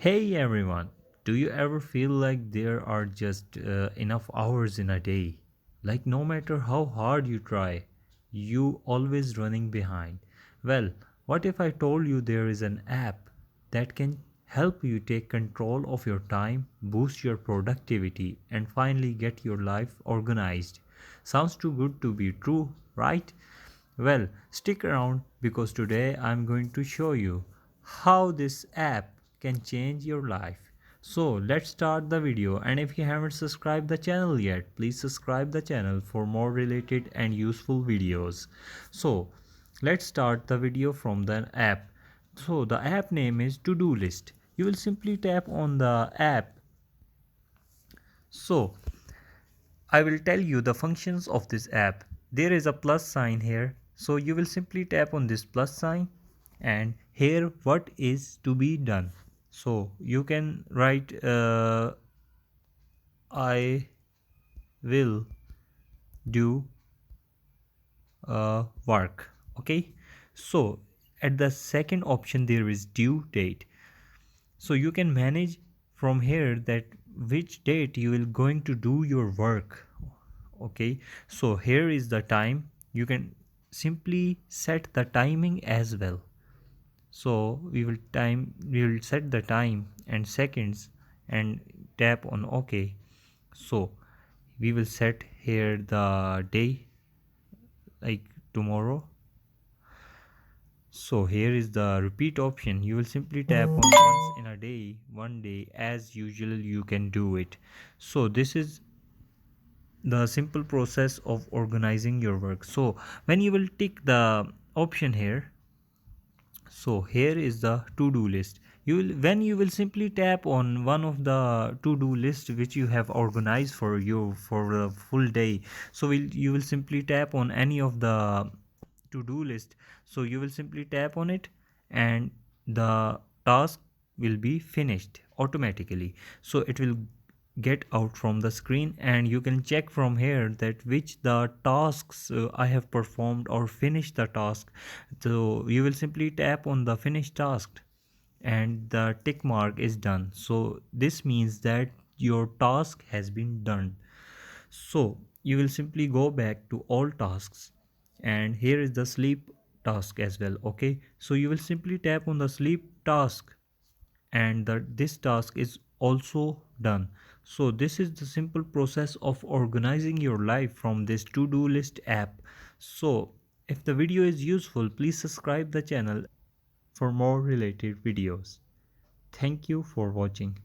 Hey everyone, do you ever feel like there are just enough hours in a day? Like no matter how hard you try, you always running behind. Well, what if I told you there is an app that can help you take control of your time, boost your productivity, and finally get your life organized? Sounds too good to be true, right? Well, stick around because today I'm going to show you how this app can change your life. So let's start the video, and if you haven't subscribed the channel yet, please subscribe the channel for more related and useful videos. So let's start the video from the app. So the app name is To-Do List. You will simply tap on the app. So I will tell you the functions of this app. There is a plus sign here. So you will simply tap on this plus sign and here what is to be done. So you can write I will do work. Okay. So at the second option there is due date. So you can manage from here that which date you will going to do your work. Okay, so here is the time. You can simply set the timing as well. So we will set the time and seconds and tap on OK. So we will set here the day, like tomorrow. So here is the repeat option. You will simply tap on once in a day, one day, as usual you can do it. So this is the simple process of organizing your work. So when you will tick the option here, so here is the to-do list. You will when you will simply tap on one of the to-do list which you have organized for you for a full day. So you will simply tap on any of the to-do list. So you will simply tap on it and the task will be finished automatically. So it will get out from the screen and you can check from here that which the tasks I have performed or finished the task. So you will simply tap on the finish task and the tick mark is done. So this means that your task has been done. So you will simply go back to all tasks and here is the sleep task as well. Okay, so you will simply tap on the sleep task and this task is also done. So this is the simple process of organizing your life from this to-do list app. So if the video is useful, please subscribe the channel for more related videos. Thank you for watching.